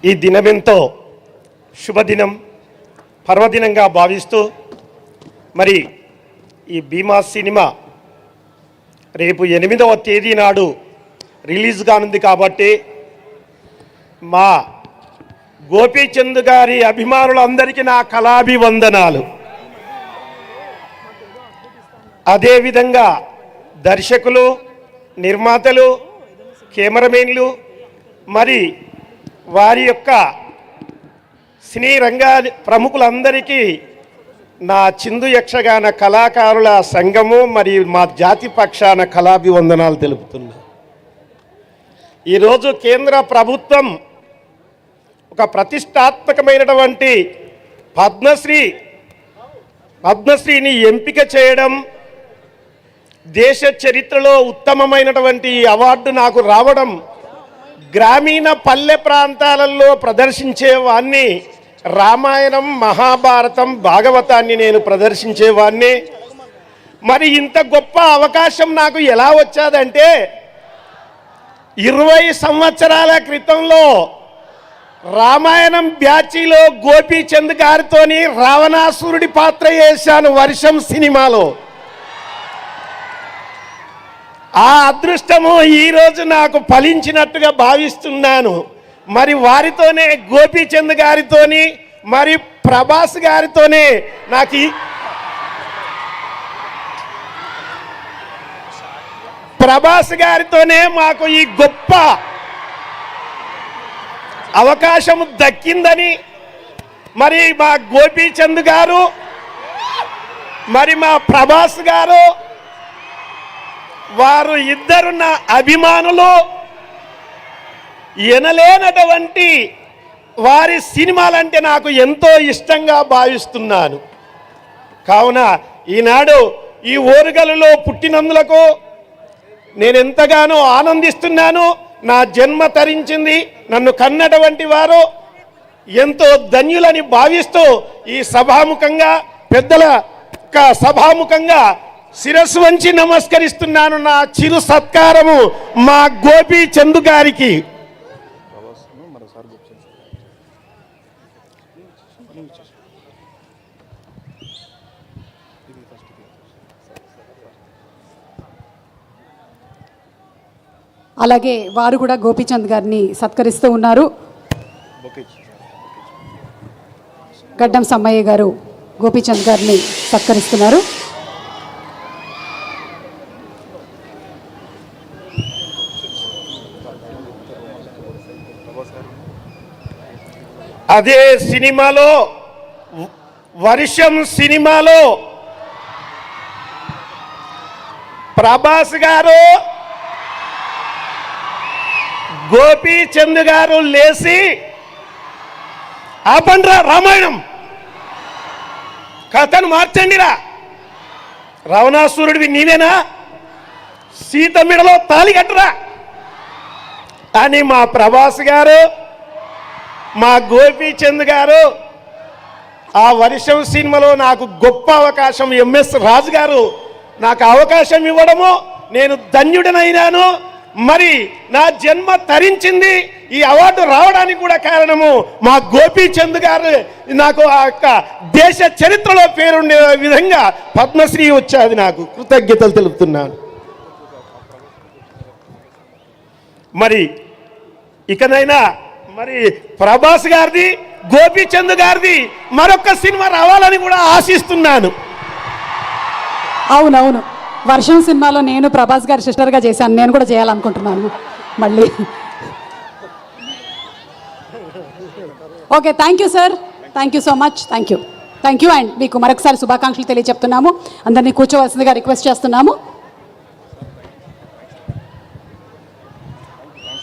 ఈ దినమెంతో శుభదినం పర్వదినంగా భావిస్తూ మరి ఈ భీమా సినిమా రేపు 8వ తేదీ నాడు రిలీజ్ కానుంది కాబట్టి మా గోపీచంద్ గారి అభిమానులందరికీ నా కళాభివందనాలు. అదేవిధంగా దర్శకులు, నిర్మాతలు, కెమెరామెన్లు మరి వారి యొక్క సినీ రంగా ప్రముఖులందరికీ నా చిందు యక్షగాన కళాకారుల సంఘము మరియు మా జాతి పక్షాన కళాభివందనాలు తెలుపుతున్నా. ఈరోజు కేంద్ర ప్రభుత్వం ఒక ప్రతిష్టాత్మకమైనటువంటి పద్మశ్రీని ఎంపిక చేయడం, దేశ చరిత్రలో ఉత్తమమైనటువంటి అవార్డు నాకు రావడం, గ్రామీణ పల్లె ప్రాంతాలలో ప్రదర్శించేవాన్ని రామాయణం, మహాభారతం, భాగవతాన్ని నేను ప్రదర్శించేవాన్ని. మరి ఇంత గొప్ప అవకాశం నాకు ఎలా వచ్చాదంటే 20 సంవత్సరాల క్రితంలో రామాయణం బ్యాచీలో గోపీచంద్ గారితోని రావణాసురుడి పాత్ర చేశాను వర్షం సినిమాలో. ఆ అదృష్టము ఈరోజు నాకు ఫలించినట్టుగా భావిస్తున్నాను. మరి వారితోనే గోపీచంద్ గారితోని మరి ప్రభాస్ గారితోనే నాకు ప్రభాస్ గారితోనే మాకు ఈ గొప్ప అవకాశం దక్కిందని మరి మా గోపీచంద్ గారు మరి మా ప్రభాస్ గారు వారు ఇద్దరు నా అభిమానులు. ఎనలేనటువంటి వారి సినిమాలంటే నాకు ఎంతో ఇష్టంగా భావిస్తున్నాను. కావున ఈనాడు ఈ ఓరుగలులో పుట్టినందులకు నేను ఎంతగానో ఆనందిస్తున్నాను. నా జన్మ తరించింది, నన్ను కన్నటువంటి వారు ఎంతో ధన్యులని భావిస్తూ ఈ సభాముఖంగా పెద్దల సభాముఖంగా శిరస్సు వంచి నమస్కరిస్తున్నాను. నా చిరు సత్కారము మా గోపీచంద్ గారికి. అలాగే వారు కూడా గోపీచంద్ గారిని సత్కరిస్తూ ఉన్నారు. గడ్డం సమ్మయ్య గారు గోపీచంద్ గారిని సత్కరిస్తున్నారు. అదే సినిమాలో వర్షం సినిమాలో ప్రభాస్ గారు గోపీచంద్ గారు లేచి ఆపండ్రా రామాయణం కథను మార్చండిరా, రావణాసురుడివి నీవేనా, సీత మెడలో తాళి కట్టరా అని మా ప్రభాస్ గారు మా గోపీచంద్ గారు ఆ వర్షం సినిమాలో నాకు గొప్ప అవకాశం ఎంఎస్ రాజు గారు నాకు అవకాశం ఇవ్వడము నేను ధన్యుడనైనాను. మరి నా జన్మ తరించింది. ఈ అవార్డు రావడానికి కూడా కారణము మా గోపీచంద్ గారు నాకు ఆ యొక్క దేశ చరిత్రలో పేరుండే విధంగా పద్మశ్రీ వచ్చేది. నాకు కృతజ్ఞతలు తెలుపుతున్నాను. మరి ఇకనైనా మరి ప్రభాస్ గారిది, గోపీచంద్ గారిది మరొక సినిమా రావాలని కూడా ఆశిస్తున్నాను. అవునవును, వర్షం సినిమాలో నేను ప్రభాస్ గారి సిస్టర్గా చేశాను. నేను కూడా చేయాలనుకుంటున్నాను మళ్ళీ. Okay, thank you sir, thank you so much, thank you. And మీకు మరొకసారి శుభాకాంక్షలు తెలియజెప్తున్నాము. అందరినీ కూర్చోవలసిందిగా రిక్వెస్ట్ చేస్తున్నాము.